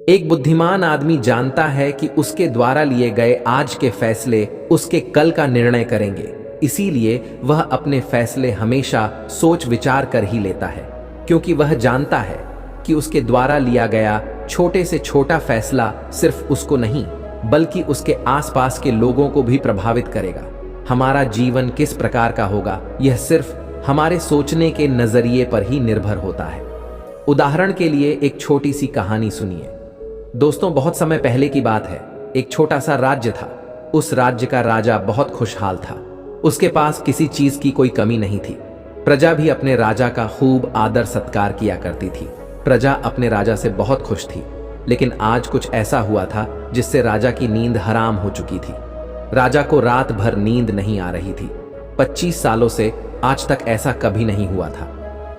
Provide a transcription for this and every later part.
एक बुद्धिमान आदमी जानता है कि उसके द्वारा लिए गए आज के फैसले उसके कल का निर्णय करेंगे, इसीलिए वह अपने फैसले हमेशा सोच विचार कर ही लेता है, क्योंकि वह जानता है कि उसके द्वारा लिया गया छोटे से छोटा फैसला सिर्फ उसको नहीं बल्कि उसके आसपास के लोगों को भी प्रभावित करेगा। हमारा जीवन किस प्रकार का होगा यह सिर्फ हमारे सोचने के नजरिए पर ही निर्भर होता है। उदाहरण के लिए एक छोटी सी कहानी सुनिए। दोस्तों, बहुत समय पहले की बात है। एक छोटा सा राज्य था। उस राज्य का राजा बहुत खुशहाल था। उसके पास किसी चीज की कोई कमी नहीं थी। प्रजा भी अपने राजा का खूब आदर सत्कार किया करती थी। प्रजा अपने राजा से बहुत खुश थी। लेकिन आज कुछ ऐसा हुआ था जिससे राजा की नींद हराम हो चुकी थी। राजा को रात भर नींद नहीं आ रही थी। 25 सालों से आज तक ऐसा कभी नहीं हुआ था।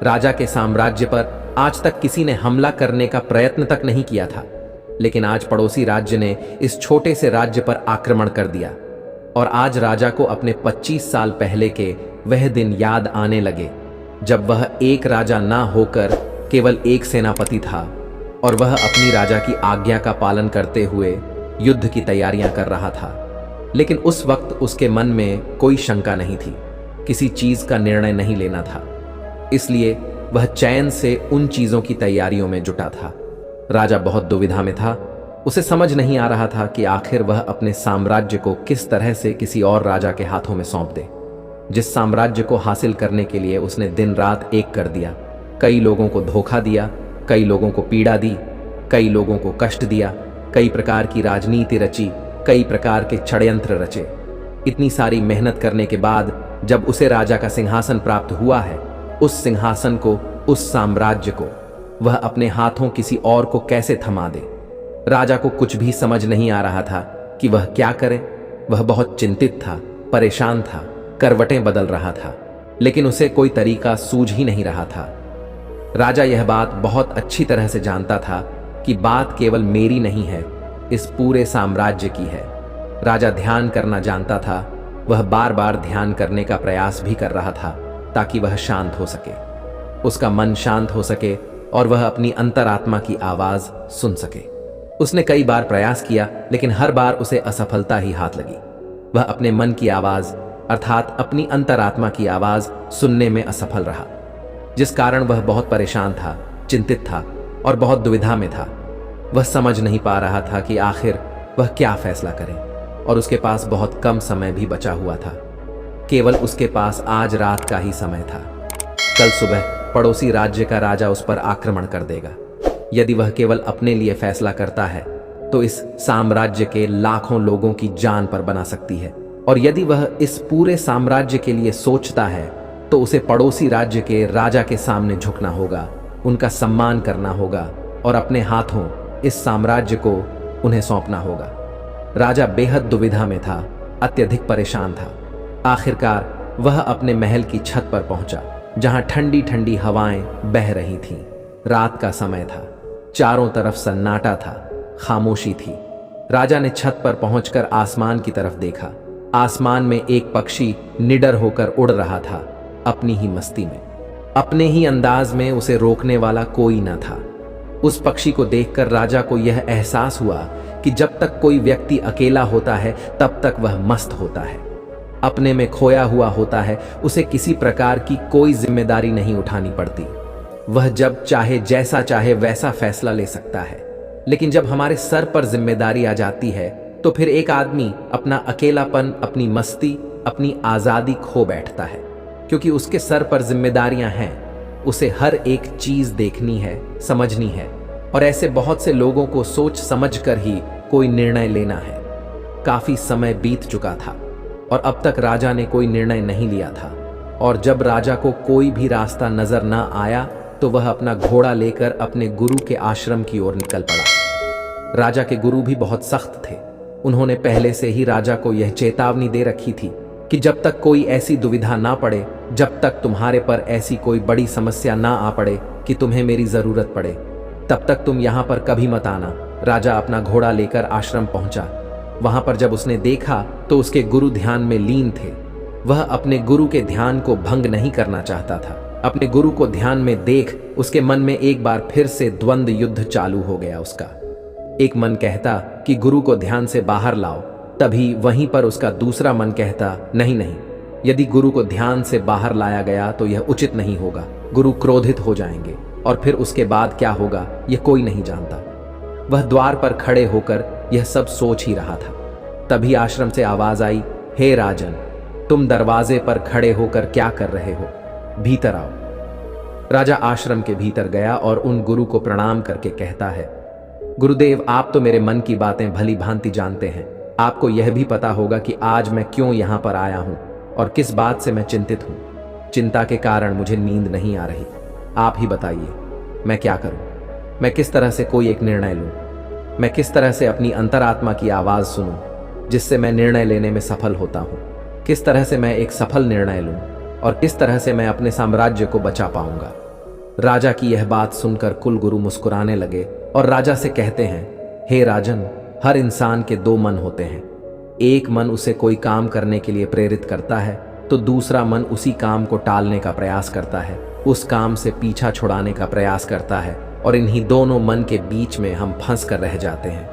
राजा के साम्राज्य पर आज तक किसी ने हमला करने का प्रयत्न तक नहीं किया था। लेकिन आज पड़ोसी राज्य ने इस छोटे से राज्य पर आक्रमण कर दिया और आज राजा को अपने 25 साल पहले के वह दिन याद आने लगे जब वह एक राजा ना होकर केवल एक सेनापति था और वह अपनी राजा की आज्ञा का पालन करते हुए युद्ध की तैयारियां कर रहा था। लेकिन उस वक्त उसके मन में कोई शंका नहीं थी, किसी चीज का निर्णय नहीं लेना था, इसलिए वह चैन से उन चीजों की तैयारियों में जुटा था। राजा बहुत दुविधा में था। उसे समझ नहीं आ रहा था कि आखिर वह अपने साम्राज्य को किस तरह से किसी और राजा के हाथों में सौंप दे, जिस साम्राज्य को हासिल करने के लिए उसने दिन रात एक कर दिया। कई लोगों को धोखा दिया, कई लोगों को पीड़ा दी, कई लोगों को कष्ट दिया, कई प्रकार की राजनीति रची, कई प्रकार के षड्यंत्र रचे। इतनी सारी मेहनत करने के बाद जब उसे राजा का सिंहासन प्राप्त हुआ है, उस सिंहासन को, उस साम्राज्य को वह अपने हाथों किसी और को कैसे थमा दे। राजा को कुछ भी समझ नहीं आ रहा था कि वह क्या करे। वह बहुत चिंतित था, परेशान था, करवटें बदल रहा था, लेकिन उसे कोई तरीका सूझ ही नहीं रहा था। राजा यह बात बहुत अच्छी तरह से जानता था कि बात केवल मेरी नहीं है, इस पूरे साम्राज्य की है। राजा ध्यान करना जानता था। वह बार बार ध्यान करने का प्रयास भी कर रहा था ताकि वह शांत हो सके, उसका मन शांत हो सके और वह अपनी अंतरात्मा की आवाज सुन सके। उसने कई बार प्रयास किया, लेकिन हर बार उसे असफलता ही हाथ लगी। वह अपने मन की आवाज अर्थात अपनी अंतरात्मा की आवाज सुनने में असफल रहा, जिस कारण वह बहुत परेशान था, चिंतित था और बहुत दुविधा में था। वह समझ नहीं पा रहा था कि आखिर वह क्या फैसला करे और उसके पास बहुत कम समय भी बचा हुआ था। केवल उसके पास आज रात का ही समय था। कल सुबह पड़ोसी राज्य का राजा उस पर आक्रमण कर देगा। यदि वह केवल अपने लिए फैसला करता है तो इस साम्राज्य के लाखों लोगों की जान पर बना सकती है, और यदि वह इस पूरे साम्राज्य के लिए सोचता है तो उसे पड़ोसी राज्य के राजा के सामने झुकना होगा, उनका सम्मान करना होगा और अपने हाथों इस साम्राज्य को उन्हें सौंपना होगा। राजा बेहद दुविधा में था, अत्यधिक परेशान था। आखिरकार वह अपने महल की छत पर पहुंचा, जहां ठंडी ठंडी हवाएं बह रही थीं। रात का समय था, चारों तरफ सन्नाटा था, खामोशी थी। राजा ने छत पर पहुंचकर आसमान की तरफ देखा। आसमान में एक पक्षी निडर होकर उड़ रहा था, अपनी ही मस्ती में। अपने ही अंदाज में उसे रोकने वाला कोई न था। उस पक्षी को देखकर राजा को यह एहसास हुआ कि जब तक कोई व्यक्ति अकेला होता है तब तक वह मस्त होता है, अपने में खोया हुआ होता है। उसे किसी प्रकार की कोई जिम्मेदारी नहीं उठानी पड़ती। वह जब चाहे जैसा चाहे वैसा फैसला ले सकता है। लेकिन जब हमारे सर पर जिम्मेदारी आ जाती है तो फिर एक आदमी अपना अकेलापन, अपनी मस्ती, अपनी आजादी खो बैठता है, क्योंकि उसके सर पर जिम्मेदारियां हैं। उसे हर एक चीज देखनी है, समझनी है, और ऐसे बहुत से लोगों को सोच समझकर ही कोई निर्णय लेना है। काफी समय बीत चुका था और अब तक राजा ने कोई निर्णय नहीं लिया था, और जब राजा को कोई भी रास्ता नजर न आया तो वह अपना घोड़ा लेकर अपने गुरु के आश्रम की ओर निकल पड़ा। राजा के गुरु भी बहुत सख्त थे। उन्होंने पहले से ही राजा को यह चेतावनी दे रखी थी कि जब तक कोई ऐसी दुविधा ना पड़े, जब तक तुम्हारे पर ऐसी कोई बड़ी समस्या ना आ पड़े कि तुम्हें मेरी जरूरत पड़े, तब तक तुम यहाँ पर कभी मत आना। राजा अपना घोड़ा लेकर आश्रम पहुंचा। वहां पर जब उसने देखा तो उसके गुरु ध्यान में लीन थे। वह अपने गुरु के ध्यान को भंग नहीं करना चाहता था। अपने गुरु को ध्यान में देख उसके मन में एक बार फिर से द्वंद्व युद्ध चालू हो गया उसका। एक मन कहता कि गुरु को ध्यान से बाहर लाओ, तभी वहीं पर उसका दूसरा मन कहता नहीं नहीं, यदि गुरु को ध्यान से बाहर लाया गया तो यह उचित नहीं होगा, गुरु क्रोधित हो जाएंगे और फिर उसके बाद क्या होगा यह कोई नहीं जानता। वह द्वार पर खड़े होकर यह सब सोच ही रहा था। तभी आश्रम से आवाज आई, हे राजन, तुम दरवाजे पर खड़े होकर क्या कर रहे हो, भीतर आओ। राजा आश्रम के भीतर गया और उन गुरु को प्रणाम करके कहता है, गुरुदेव, आप तो मेरे मन की बातें भली भांति जानते हैं। आपको यह भी पता होगा कि आज मैं क्यों यहाँ पर आया हूँ और किस बात से मैं चिंतित हूँ। चिंता के कारण मुझे नींद नहीं आ रही। आप ही बताइए, मैं क्या करूँ? मैं किस तरह से कोई एक निर्णय लूँ? मैं किस तरह से अपनी अंतरात्मा की आवाज़ सुनूँ जिससे मैं निर्णय लेने में सफल होता हूँ? किस तरह से मैं एक सफल निर्णय लूँ और किस तरह से मैं अपने साम्राज्य को बचा पाऊंगा? राजा की यह बात सुनकर कुलगुरु मुस्कुराने लगे और राजा से कहते हैं, हे राजन, हर इंसान के दो मन होते हैं। एक मन उसे कोई काम करने के लिए प्रेरित करता है तो दूसरा मन उसी काम को टालने का प्रयास करता है, उस काम से पीछा छुड़ाने का प्रयास करता है और इन्हीं दोनों मन के बीच में हम फंस कर रह जाते हैं।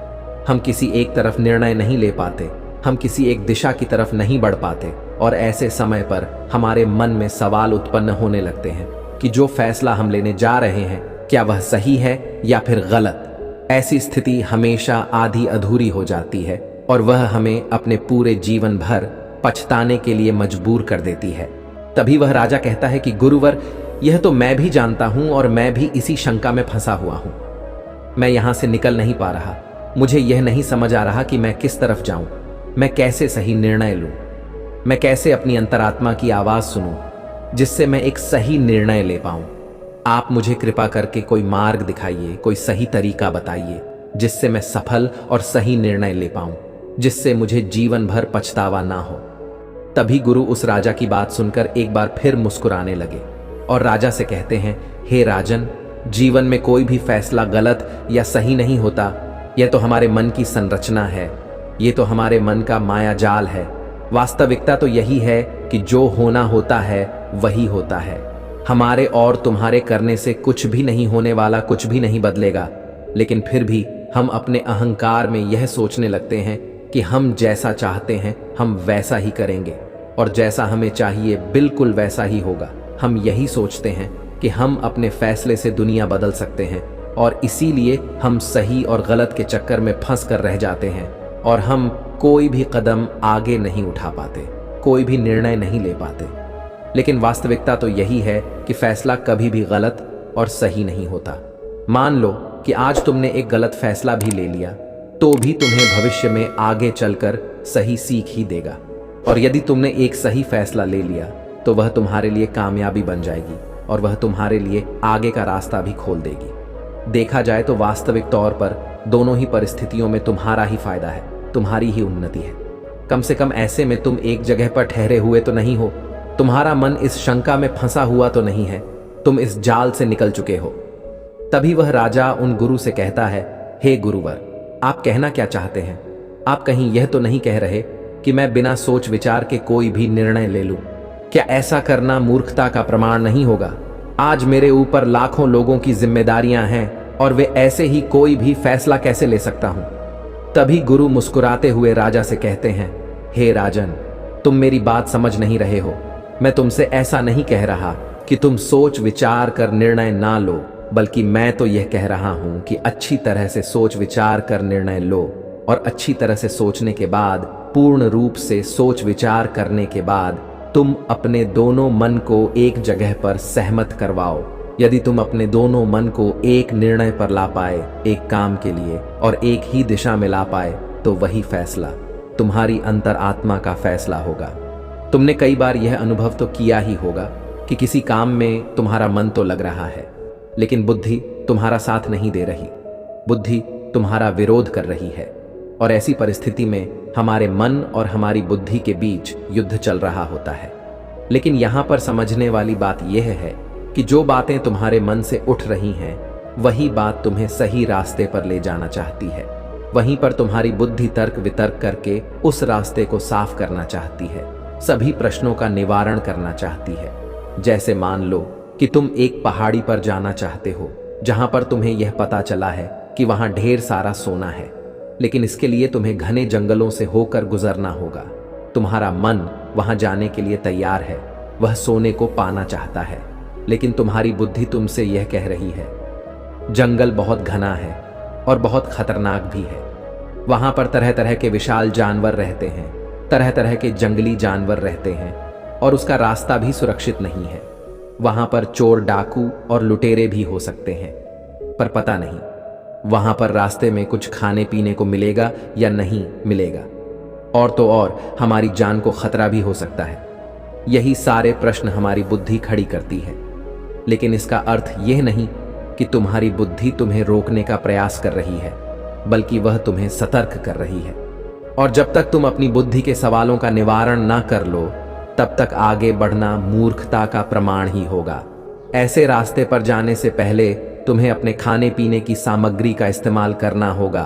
हम किसी एक तरफ निर्णय नहीं ले पाते, हम किसी एक दिशा की तरफ नहीं बढ़ पाते और ऐसे समय पर हमारे मन में सवाल उत्पन्न होने लगते हैं कि जो फैसला हम लेने जा रहे हैं क्या वह सही है या फिर गलत। ऐसी स्थिति हमेशा आधी अधूरी हो जाती है और वह हमें अपने पूरे जीवन भर पछताने के लिए मजबूर कर देती है। तभी वह राजा कहता है कि गुरुवर, यह तो मैं भी जानता हूं और मैं भी इसी शंका में फंसा हुआ हूं। मैं यहां से निकल नहीं पा रहा। मुझे यह नहीं समझ आ रहा कि मैं किस तरफ जाऊं, मैं कैसे सही निर्णय लूं, मैं कैसे अपनी अंतरात्मा की आवाज सुनूं जिससे मैं एक सही निर्णय ले पाऊं। आप मुझे कृपा करके कोई मार्ग दिखाइए, कोई सही तरीका बताइए जिससे मैं सफल और सही निर्णय ले पाऊं, जिससे मुझे जीवन भर पछतावा ना हो। तभी गुरु उस राजा की बात सुनकर एक बार फिर मुस्कुराने लगे और राजा से कहते हैं, हे राजन, जीवन में कोई भी फैसला गलत या सही नहीं होता। यह तो हमारे मन की संरचना है, ये तो हमारे मन का माया जाल है। वास्तविकता तो यही है कि जो होना होता है वही होता है। हमारे और तुम्हारे करने से कुछ भी नहीं होने वाला, कुछ भी नहीं बदलेगा। लेकिन फिर भी हम अपने अहंकार में यह सोचने लगते हैं कि हम जैसा चाहते हैं हम वैसा ही करेंगे और जैसा हमें चाहिए बिल्कुल वैसा ही होगा। हम यही सोचते हैं कि हम अपने फैसले से दुनिया बदल सकते हैं और इसीलिए हम सही और गलत के चक्कर में फंस कर रह जाते हैं और हम कोई भी कदम आगे नहीं उठा पाते, कोई भी निर्णय नहीं ले पाते। लेकिन वास्तविकता तो यही है कि फैसला कभी भी गलत और सही नहीं होता। मान लो कि आज तुमने एक गलत फैसला भी ले लिया तो भी तुम्हें भविष्य में आगे चलकर सही सीख ही देगा, और यदि तुमने एक सही फैसला ले लिया तो वह तुम्हारे लिए कामयाबी बन जाएगी और वह तुम्हारे लिए आगे का रास्ता भी खोल देगी। देखा जाए तो वास्तविक तौर पर दोनों ही परिस्थितियों में तुम्हारा ही फायदा है, तुम्हारी ही उन्नति है। कम से कम ऐसे में तुम एक जगह पर ठहरे हुए तो नहीं हो, तुम्हारा मन इस शंका में फंसा हुआ तो नहीं है, तुम इस जाल से निकल चुके हो। तभी वह राजा उन गुरु से कहता है, हे गुरुवर, आप कहना क्या चाहते हैं? आप कहीं यह तो नहीं कह रहे कि मैं बिना सोच विचार के कोई भी निर्णय ले लूं? क्या ऐसा करना मूर्खता का प्रमाण नहीं होगा? आज मेरे ऊपर लाखों लोगों की जिम्मेदारियां हैं और वे ऐसे ही कोई भी फैसला कैसे ले सकता हूं? तभी गुरु मुस्कुराते हुए राजा से कहते हैं, हे राजन, तुम मेरी बात समझ नहीं रहे हो। मैं तुमसे ऐसा नहीं कह रहा कि तुम सोच विचार कर निर्णय ना लो, बल्कि मैं तो यह कह रहा हूं कि अच्छी तरह से सोच विचार कर निर्णय लो और अच्छी तरह से सोचने के बाद, पूर्ण रूप से सोच विचार करने के बाद तुम अपने दोनों मन को एक जगह पर सहमत करवाओ। यदि तुम अपने दोनों मन को एक निर्णय पर ला पाए, एक काम के लिए और एक ही दिशा में ला पाए, तो वही फैसला तुम्हारी अंतरात्मा का फैसला होगा। तुमने कई बार यह अनुभव तो किया ही होगा कि किसी काम में तुम्हारा मन तो लग रहा है, लेकिन बुद्धि तुम्हारा साथ नहीं दे रही, बुद्धि तुम्हारा विरोध कर रही है, और ऐसी परिस्थिति में हमारे मन और हमारी बुद्धि के बीच युद्ध चल रहा होता है। लेकिन यहाँ पर समझने वाली बात यह है कि जो बातें तुम्हारे मन से उठ रही हैं, वही बात तुम्हें सही रास्ते पर ले जाना चाहती है। वहीं पर तुम्हारी बुद्धि तर्क वितर्क करके उस रास्ते को साफ करना चाहती है, सभी प्रश्नों का निवारण करना चाहती है। जैसे मान लो कि तुम एक पहाड़ी पर जाना चाहते हो, जहां पर तुम्हें यह पता चला है कि वहां ढेर सारा सोना है, लेकिन इसके लिए तुम्हें घने जंगलों से होकर गुजरना होगा। तुम्हारा मन वहां जाने के लिए तैयार है, वह सोने को पाना चाहता है, लेकिन तुम्हारी बुद्धि तुमसे यह कह रही है जंगल बहुत घना है और बहुत खतरनाक भी है। वहां पर तरह तरह के विशाल जानवर रहते हैं, तरह तरह के जंगली जानवर रहते हैं और उसका रास्ता भी सुरक्षित नहीं है। वहां पर चोर, डाकू और लुटेरे भी हो सकते हैं, पर पता नहीं वहां पर रास्ते में कुछ खाने पीने को मिलेगा या नहीं मिलेगा, और तो और हमारी जान को खतरा भी हो सकता है। यही सारे प्रश्न हमारी बुद्धि खड़ी करती है, लेकिन इसका अर्थ यह नहीं कि तुम्हारी बुद्धि तुम्हें रोकने का प्रयास कर रही है, बल्कि वह तुम्हें सतर्क कर रही है। और जब तक तुम अपनी बुद्धि के सवालों का निवारण ना कर लो, तब तक आगे बढ़ना मूर्खता का प्रमाण ही होगा। ऐसे रास्ते पर जाने से पहले तुम्हें अपने खाने पीने की सामग्री का इस्तेमाल करना होगा।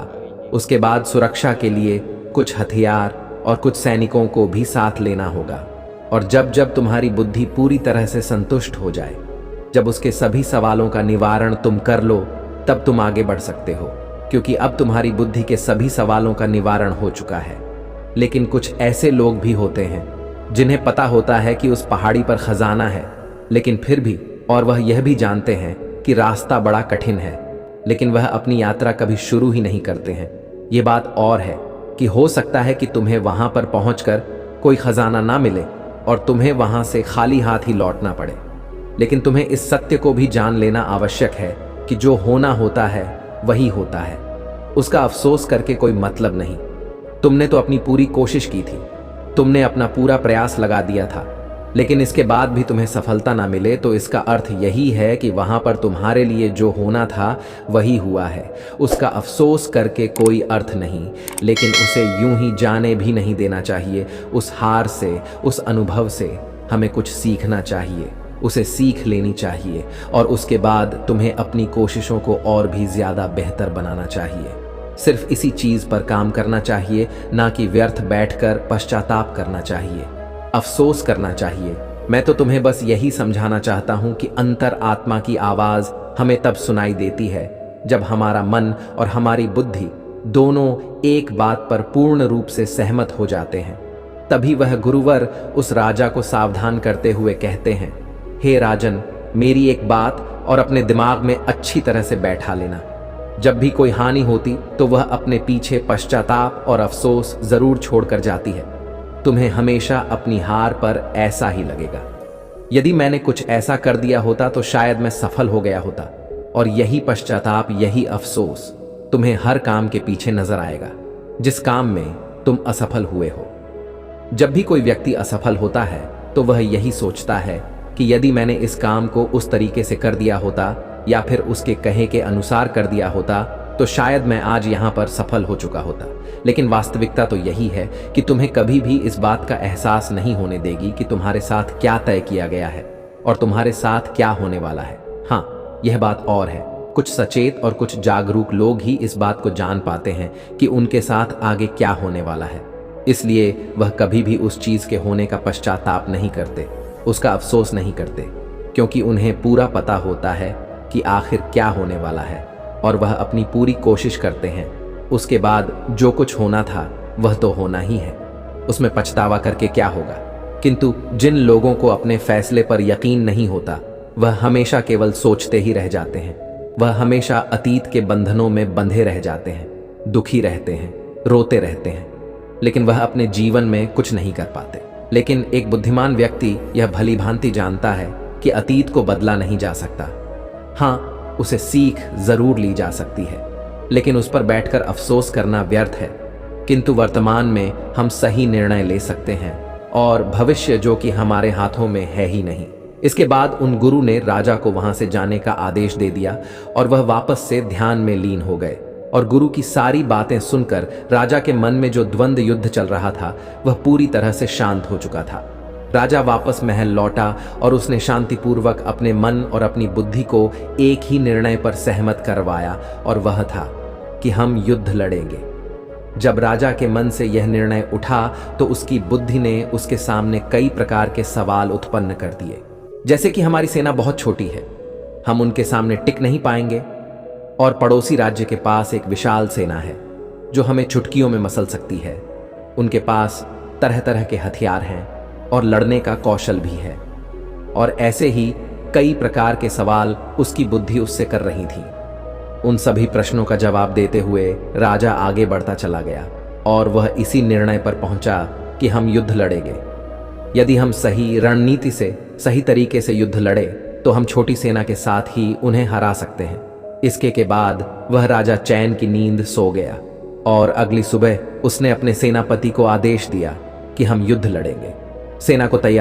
उसके बाद सुरक्षा के लिए कुछ हथियार और कुछ सैनिकों को भी साथ लेना होगा। और जब जब तुम्हारी बुद्धि पूरी तरह से संतुष्ट हो जाए, जब उसके सभी सवालों का निवारण तुम कर लो, तब तुम आगे बढ़ सकते हो, क्योंकि अब तुम्हारी बुद्धि के सभी सवालों का निवारण हो चुका है। लेकिन कुछ ऐसे लोग भी होते हैं जिन्हें पता होता है कि उस पहाड़ी पर खजाना है, लेकिन फिर भी, और वह यह भी जानते हैं कि रास्ता बड़ा कठिन है, लेकिन वह अपनी यात्रा कभी शुरू ही नहीं करते हैं। ये बात और है कि हो सकता है कि तुम्हें वहां पर पहुंचकर कोई खजाना ना मिले और तुम्हें वहां से खाली हाथ ही लौटना पड़े। लेकिन तुम्हें इस सत्य को भी जान लेना आवश्यक है कि जो होना होता है वही होता है, उसका अफसोस करके कोई मतलब नहीं। तुमने तो अपनी पूरी कोशिश की थी, तुमने अपना पूरा प्रयास लगा दिया था, लेकिन इसके बाद भी तुम्हें सफलता ना मिले तो इसका अर्थ यही है कि वहां पर तुम्हारे लिए जो होना था वही हुआ है। उसका अफसोस करके कोई अर्थ नहीं, लेकिन उसे यूं ही जाने भी नहीं देना चाहिए। उस हार से, उस अनुभव से हमें कुछ सीखना चाहिए, उसे सीख लेनी चाहिए, और उसके बाद तुम्हें अपनी कोशिशों को और भी ज्यादा बेहतर बनाना चाहिए। सिर्फ इसी चीज पर काम करना चाहिए, ना कि व्यर्थ बैठकर पश्चाताप करना चाहिए, अफसोस करना चाहिए। मैं तो तुम्हें बस यही समझाना चाहता हूं कि अंतर आत्मा की आवाज हमें तब सुनाई देती है जब हमारा मन और हमारी बुद्धि दोनों एक बात पर पूर्ण रूप से सहमत हो जाते हैं। तभी वह गुरुवर उस राजा को सावधान करते हुए कहते हैं, हे राजन, मेरी एक बात और अपने दिमाग में अच्छी तरह से बैठा लेना। जब भी कोई हानि होती तो वह अपने पीछे पश्चाताप और अफसोस जरूर छोड़कर जाती है। तुम्हें हमेशा अपनी हार पर ऐसा ही लगेगा। यदि मैंने कुछ ऐसा कर दिया होता तो शायद मैं सफल हो गया होता, और यही पश्चाताप, यही अफसोस तुम्हें हर काम के पीछे नजर आएगा जिस काम में तुम असफल हुए हो। जब भी कोई व्यक्ति असफल होता है तो वह यही सोचता है कि यदि मैंने इस काम को उस तरीके से कर दिया होता या फिर उसके कहे के अनुसार कर दिया होता तो शायद मैं आज यहां पर सफल हो चुका होता। लेकिन वास्तविकता तो यही है कि तुम्हें कभी भी इस बात का एहसास नहीं होने देगी कि तुम्हारे साथ क्या तय किया गया है और तुम्हारे साथ क्या होने वाला है। हाँ, यह बात और है, कुछ सचेत और कुछ जागरूक लोग ही इस बात को जान पाते हैं कि उनके साथ आगे क्या होने वाला है। इसलिए वह कभी भी उस चीज के होने का पश्चाताप नहीं करते, उसका अफसोस नहीं करते, क्योंकि उन्हें पूरा पता होता है कि आखिर क्या होने वाला है, और वह अपनी पूरी कोशिश करते हैं। उसके बाद जो कुछ होना था वह तो होना ही है, उसमें पछतावा करके क्या होगा। किंतु जिन लोगों को अपने फैसले पर यकीन नहीं होता, वह हमेशा केवल सोचते ही रह जाते हैं। वह हमेशा अतीत के बंधनों में बंधे रह जाते हैं, दुखी रहते हैं, रोते रहते हैं, लेकिन वह अपने जीवन में कुछ नहीं कर पाते। लेकिन एक बुद्धिमान व्यक्ति यह भली भांति जानता है कि अतीत को बदला नहीं जा सकता। हाँ, उसे सीख जरूर ली जा सकती है, लेकिन उस पर बैठकर अफसोस करना व्यर्थ है। किंतु वर्तमान में हम सही निर्णय ले सकते हैं, और भविष्य जो कि हमारे हाथों में है ही नहीं। इसके बाद उन गुरु ने राजा को वहां से जाने का आदेश दे दिया और वह वापस से ध्यान में लीन हो गए। और गुरु की सारी बातें सुनकर राजा के मन में जो द्वंद्व युद्ध चल रहा था वह पूरी तरह से शांत हो चुका था। राजा वापस महल लौटा और उसने शांतिपूर्वक अपने मन और अपनी बुद्धि को एक ही निर्णय पर सहमत करवाया, और वह था कि हम युद्ध लड़ेंगे। जब राजा के मन से यह निर्णय उठा तो उसकी बुद्धि ने उसके सामने कई प्रकार के सवाल उत्पन्न कर दिए, जैसे कि हमारी सेना बहुत छोटी है, हम उनके सामने टिक नहीं पाएंगे, और पड़ोसी राज्य के पास एक विशाल सेना है जो हमें चुटकियों में मसल सकती है। उनके पास तरह तरह के हथियार हैं और लड़ने का कौशल भी है। और ऐसे ही कई प्रकार के सवाल उसकी बुद्धि उससे कर रही थी। उन सभी प्रश्नों का जवाब देते हुए राजा आगे बढ़ता चला गया और वह इसी निर्णय पर पहुंचा कि हम युद्ध लड़ेंगे। यदि हम सही रणनीति से सही तरीके से युद्ध लड़े तो हम छोटी सेना के साथ ही उन्हें हरा सकते हैं। इसके के बाद वह राजा चैन की नींद सो गया और अगली सुबह उसने अपने सेनापति को आदेश दिया कि हम युद्ध लड़ेंगे। सेना को तैयार